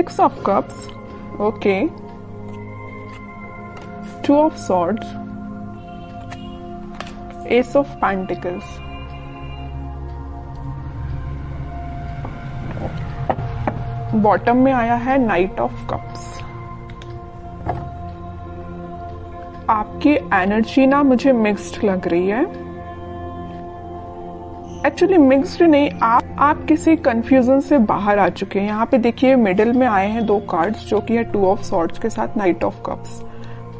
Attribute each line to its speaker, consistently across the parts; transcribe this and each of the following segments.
Speaker 1: 6 of cups, okay, 2 of swords, ace of pentacles, bottom में आया है नाइट ऑफ कप्स। आपकी एनर्जी ना मुझे मिक्स्ड लग रही है। एक्चुअली मिक्स्ड नहीं, आप किसी कंफ्यूजन से बाहर आ चुके हैं। यहाँ पे देखिए मिडिल में आए हैं 2 कार्ड्स जो कि है 2 ऑफ सॉर्ड्स के साथ नाइट ऑफ कप्स।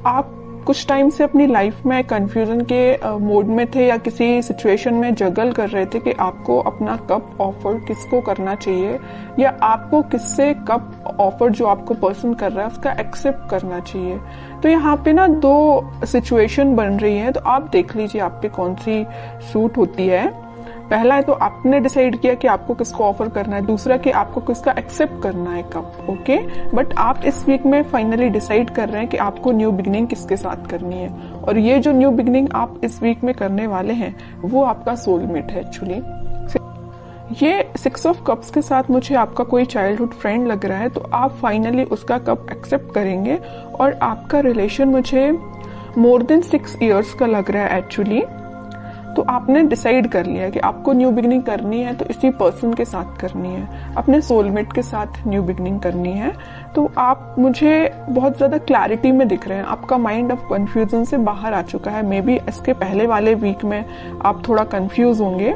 Speaker 1: आप कुछ टाइम से अपनी लाइफ में कंफ्यूजन के मोड में थे या किसी सिचुएशन में जगल कर रहे थे कि आपको अपना कप ऑफर किसको करना चाहिए या आपको किससे कप ऑफर जो आपको पर्सन कर रहा है उसका एक्सेप्ट करना चाहिए। तो यहाँ पे ना 2 सिचुएशन बन रही है, तो आप देख लीजिए आप पे कौन सी सूट होती है। पहला है तो आपने डिसाइड किया कि आपको किसको ऑफर करना है, दूसरा कि आपको किसका एक्सेप्ट करना है कप, ओके। बट आप इस वीक में फाइनली डिसाइड कर रहे हैं कि आपको न्यू बिगनिंग किसके साथ करनी है, और ये जो न्यू बिगनिंग आप इस वीक में करने वाले हैं वो आपका सोलमेट है। एक्चुअली ये 6 ऑफ कप्स के साथ मुझे आपका कोई चाइल्डहुड फ्रेंड लग रहा है, तो आप फाइनली उसका कप एक्सेप्ट करेंगे और आपका रिलेशन मुझे मोर देन 6 इयर्स का लग रहा है एक्चुअली। तो आपने डिसाइड कर लिया है कि आपको न्यू बिगनिंग करनी है तो इसी पर्सन के साथ करनी है, अपने सोलमेट के साथ न्यू बिगनिंग करनी है। तो आप मुझे बहुत ज्यादा क्लैरिटी में दिख रहे हैं, आपका माइंड अब कंफ्यूजन से बाहर आ चुका है। मे बी इसके पहले वाले वीक में आप थोड़ा कंफ्यूज होंगे,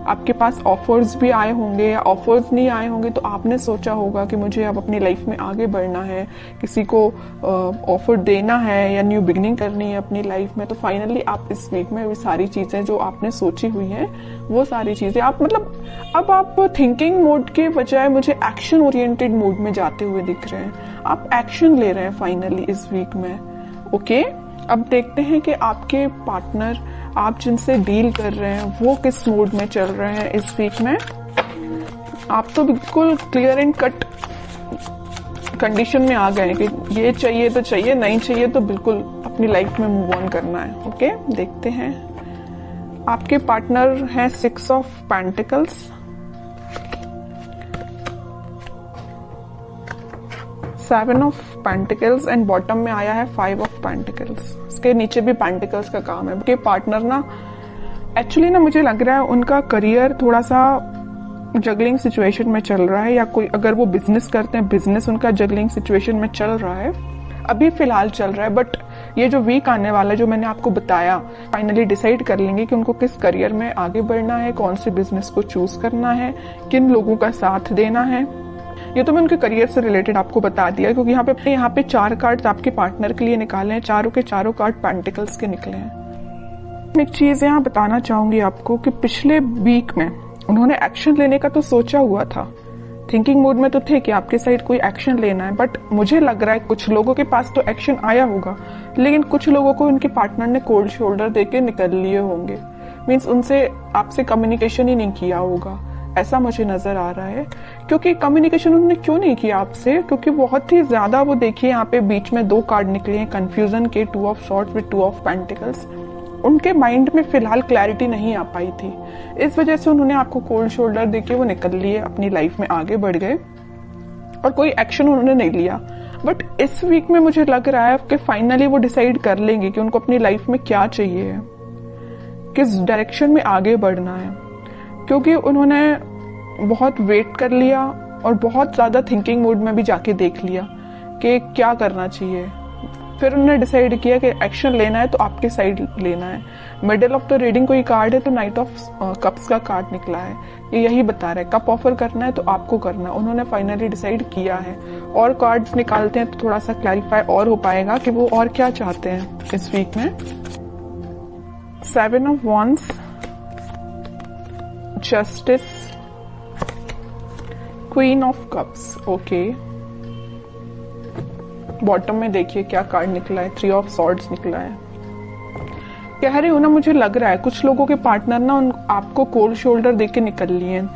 Speaker 1: आपके पास ऑफर्स भी आए होंगे या ऑफर्स नहीं आए होंगे, तो आपने सोचा होगा कि मुझे अब अपनी लाइफ में आगे बढ़ना है, किसी को ऑफर देना है या न्यू बिगनिंग करनी है अपनी लाइफ में। तो फाइनली आप इस वीक में वो सारी चीजें जो आपने सोची हुई हैं वो सारी चीजें आप मतलब अब आप थिंकिंग मोड के बजाय मुझे एक्शन ओरिएंटेड मोड में जाते हुए दिख रहे हैं। आप एक्शन ले रहे हैं फाइनली इस वीक में, ओके। अब देखते हैं कि आपके पार्टनर, आप जिनसे डील कर रहे हैं, वो किस मूड में चल रहे हैं इस वीक में। आप तो बिल्कुल क्लियर एंड कट कंडीशन में आ गए कि ये चाहिए तो चाहिए, नहीं चाहिए तो बिल्कुल अपनी लाइफ में मूव ऑन करना है, ओके। देखते हैं आपके पार्टनर हैं 6 of pentacles, 7 of pentacles and bottom में आया है 5 ऑफ पेंटिकल्स। इसके नीचे भी पेंटिकल्स का काम है। कि पार्टनर ना एक्चुअली ना मुझे लग रहा है उनका करियर थोड़ा सा जगलिंग सिचुएशन में चल रहा है, या कोई अगर वो बिजनेस करते हैं बिजनेस उनका जगलिंग सिचुएशन में चल रहा है, अभी फिलहाल चल रहा है। बट ये जो वीक आने वाला है जो मैंने आपको बताया, फाइनली डिसाइड कर लेंगे कि उनको किस करियर में आगे बढ़ना है, कौन से बिजनेस को चूज करना है, किन लोगों का साथ देना है। ये तो मैं उनके करियर से रिलेटेड आपको बता दिया, क्योंकि यहाँ पे 4 कार्ड्स आपके पार्टनर के लिए निकाले हैं, चारों के चारों कार्ड पेंटिकल्स के निकले हैं। एक चीज यहाँ बताना चाहूंगी आपको कि पिछले वीक में उन्होंने एक्शन लेने का तो सोचा हुआ था, थिंकिंग मोड में तो थे कि आपके साइड कोई एक्शन लेना है, बट मुझे लग रहा है कुछ लोगों के पास तो एक्शन आया होगा, लेकिन कुछ लोगों को उनके पार्टनर ने कोल्ड शोल्डर देके निकल लिए होंगे। मीन्स उनसे आपसे कम्युनिकेशन ही नहीं किया होगा, ऐसा मुझे नजर आ रहा है। क्योंकि कम्युनिकेशन उन्होंने क्यों नहीं किया आपसे, क्योंकि बहुत ही ज्यादा वो देखिए यहाँ पे बीच में 2 कार्ड निकले हैं कंफ्यूजन के, 2 of swords with 2 of pentacles. उनके माइंड में फिलहाल क्लैरिटी नहीं आ पाई थी, इस वजह से उन्होंने आपको कोल्ड शोल्डर देके वो निकल लिए, अपनी लाइफ में आगे बढ़ गए और कोई एक्शन उन्होंने नहीं लिया। बट इस वीक में मुझे लग रहा है कि फाइनली वो डिसाइड कर लेंगे कि उनको अपनी लाइफ में क्या चाहिए, किस डायरेक्शन में आगे बढ़ना है, क्योंकि उन्होंने बहुत वेट कर लिया और बहुत ज्यादा थिंकिंग मोड में भी जाके देख लिया कि क्या करना चाहिए। फिर उन्होंने डिसाइड किया कि एक्शन लेना है तो आपके साइड लेना है। मिडिल ऑफ द रीडिंग कोई कार्ड है तो नाइट ऑफ कप्स का कार्ड निकला है, ये यही बता रहा है कप ऑफर करना है तो आपको करना है। उन्होंने फाइनली डिसाइड किया है, और कार्ड्स निकालते हैं तो थोड़ा सा क्लैरिफाई और हो पाएगा कि वो और क्या चाहते हैं इस वीक में। 7 of wands, justice, queen of cups, okay. Bottom में देखिए क्या कार्ड निकला है, 3 ऑफ सॉर्ड्स निकला है। कह रही हूं ना, मुझे लग रहा है कुछ लोगों के पार्टनर ना आपको कोल्ड शोल्डर देके निकल लिए हैं,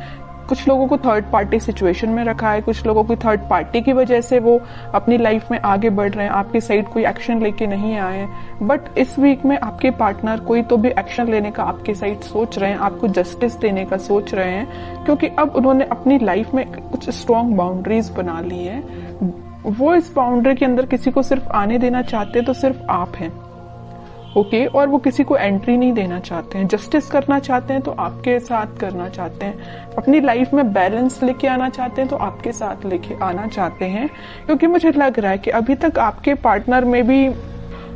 Speaker 1: कुछ लोगों को थर्ड पार्टी सिचुएशन में रखा है, कुछ लोगों की थर्ड पार्टी की वजह से वो अपनी लाइफ में आगे बढ़ रहे हैं, आपकी साइड कोई एक्शन लेके नहीं आए हैं। बट इस वीक में आपके पार्टनर कोई तो भी एक्शन लेने का आपके साइड सोच रहे हैं, आपको जस्टिस देने का सोच रहे हैं, क्योंकि अब उन्होंने अपनी लाइफ में कुछ स्ट्रॉन्ग बाउंड्रीज बना ली है। वो इस बाउंड्री के अंदर किसी को सिर्फ आने देना चाहते तो सिर्फ आप हैं, ओके। और वो किसी को एंट्री नहीं देना चाहते हैं। जस्टिस करना चाहते हैं तो आपके साथ करना चाहते हैं, अपनी लाइफ में बैलेंस लेके आना चाहते हैं तो आपके साथ लेके आना चाहते हैं। क्योंकि मुझे लग रहा है कि अभी तक आपके पार्टनर में भी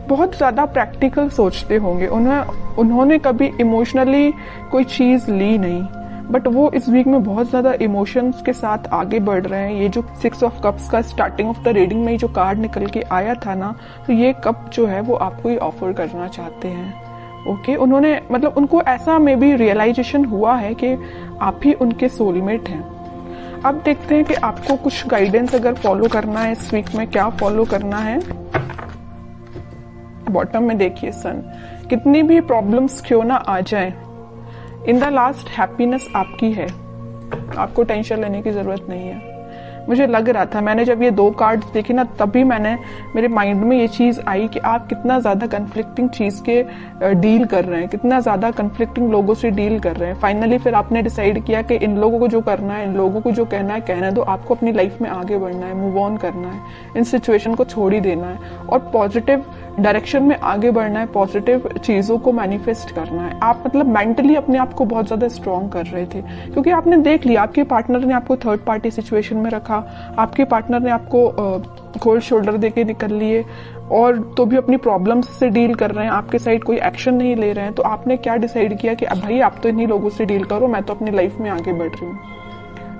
Speaker 1: बहुत ज्यादा प्रैक्टिकल सोचते होंगे, उन्होंने कभी इमोशनली कोई चीज ली नहीं, बट वो इस वीक में बहुत ज्यादा इमोशंस के साथ आगे बढ़ रहे हैं। ये जो 6 ऑफ कप्स का स्टार्टिंग ऑफ द रीडिंग में जो कार्ड निकल के आया था ना, तो ये कप जो है वो आपको ही ऑफर करना चाहते हैं, ओके। उन्होंने मतलब उनको ऐसा में भी रियलाइजेशन हुआ है कि आप ही उनके सोलमेट हैं। अब देखते हैं कि आपको कुछ गाइडेंस अगर फॉलो करना है इस वीक में, क्या फॉलो करना है। बॉटम में देखिए सन, कितनी भी प्रॉब्लम्स क्यों ना आ जाए, इन द लास्ट हैप्पीनेस आपकी है, आपको टेंशन लेने की जरूरत नहीं है। मुझे लग रहा था, मैंने जब ये 2 कार्ड देखे ना, तभी मेरे माइंड में ये चीज आई कि आप कितना ज्यादा कन्फ्लिक्टिंग चीज के डील कर रहे हैं, कितना ज्यादा कन्फ्लिक्टिंग लोगों से डील कर रहे हैं। फाइनली फिर आपने डिसाइड किया कि इन लोगों को जो करना है, इन लोगों को जो कहना है कहना दो, आपको अपनी लाइफ में आगे बढ़ना है, मूव ऑन करना है, इन सिचुएशन को छोड़ ही देना है और पॉजिटिव डायरेक्शन में आगे बढ़ना है, पॉजिटिव चीजों को मैनिफेस्ट करना है। आप मतलब मेंटली अपने आप को बहुत ज्यादा स्ट्रॉन्ग कर रहे थे, क्योंकि आपने देख लिया आपके पार्टनर ने आपको थर्ड पार्टी सिचुएशन में रखा, आपके पार्टनर ने आपको कोल्ड शोल्डर देके निकल लिए और तो भी अपनी प्रॉब्लम्स से डील कर रहे हैं, आपके साइड कोई एक्शन नहीं ले रहे हैं। तो आपने क्या डिसाइड किया कि अब भाई आप तो इन्हीं लोगों से डील करो, मैं तो अपनी लाइफ में आगे बढ़ रही हूँ,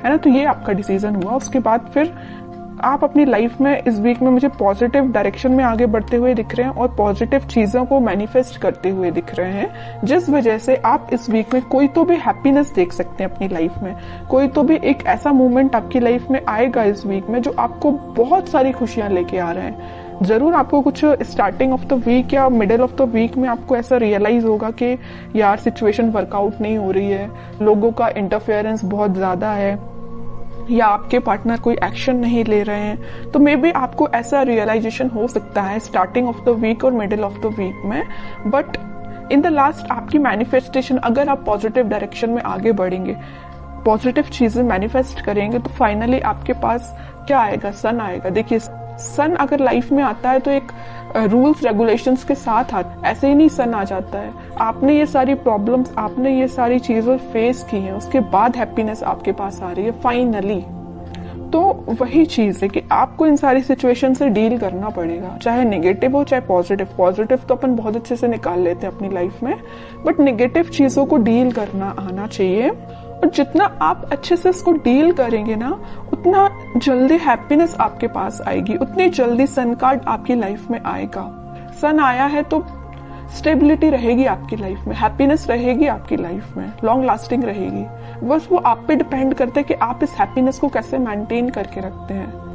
Speaker 1: है ना। तो ये आपका डिसीजन हुआ। उसके बाद फिर आप अपनी लाइफ में इस वीक में मुझे पॉजिटिव डायरेक्शन में आगे बढ़ते हुए दिख रहे हैं और पॉजिटिव चीजों को मैनिफेस्ट करते हुए दिख रहे हैं, जिस वजह से आप इस वीक में कोई तो भी हैप्पीनेस देख सकते हैं अपनी लाइफ में। कोई तो भी एक ऐसा मोमेंट आपकी लाइफ में आएगा इस वीक में जो आपको बहुत सारी खुशियां लेके आ रहे हैं। जरूर आपको कुछ स्टार्टिंग ऑफ द वीक या मिडिल ऑफ द वीक में आपको ऐसा रियलाइज होगा कि यार सिचुएशन वर्कआउट नहीं हो रही है, लोगों का इंटरफेरेंस बहुत ज्यादा है, या आपके पार्टनर कोई एक्शन नहीं ले रहे हैं। तो मे बी आपको ऐसा रियलाइजेशन हो सकता है स्टार्टिंग ऑफ द वीक और मिडिल ऑफ द वीक में। बट इन द लास्ट आपकी मैनिफेस्टेशन, अगर आप पॉजिटिव डायरेक्शन में आगे बढ़ेंगे, पॉजिटिव चीजें मैनिफेस्ट करेंगे, तो फाइनली आपके पास क्या आएगा, सन आएगा। देखिए सन अगर लाइफ में आता है तो एक रूल्स रेगुलेशंस के साथ आता है, ऐसे ही नहीं सन आ जाता है। आपने ये सारी प्रॉब्लम्स, आपने ये सारी चीजें फेस की हैं, उसके बाद हैप्पीनेस आपके पास आ रही है फाइनली। तो वही चीज है कि आपको इन सारी सिचुएशन से डील करना पड़ेगा, चाहे नेगेटिव हो चाहे पॉजिटिव। पॉजिटिव तो अपन बहुत अच्छे से निकाल लेते हैं अपनी लाइफ में, बट नेगेटिव चीजों को डील करना आना चाहिए। और जितना आप अच्छे से इसको डील करेंगे ना, उतना जल्दी हैप्पीनेस आपके पास आएगी, उतनी जल्दी सन कार्ड आपकी लाइफ में आएगा। सन आया है तो स्टेबिलिटी रहेगी आपकी लाइफ में, हैप्पीनेस रहेगी आपकी लाइफ में, लॉन्ग लास्टिंग रहेगी। बस वो आप पे डिपेंड करता है कि आप इस हैप्पीनेस को कैसे मेंटेन करके रखते हैं।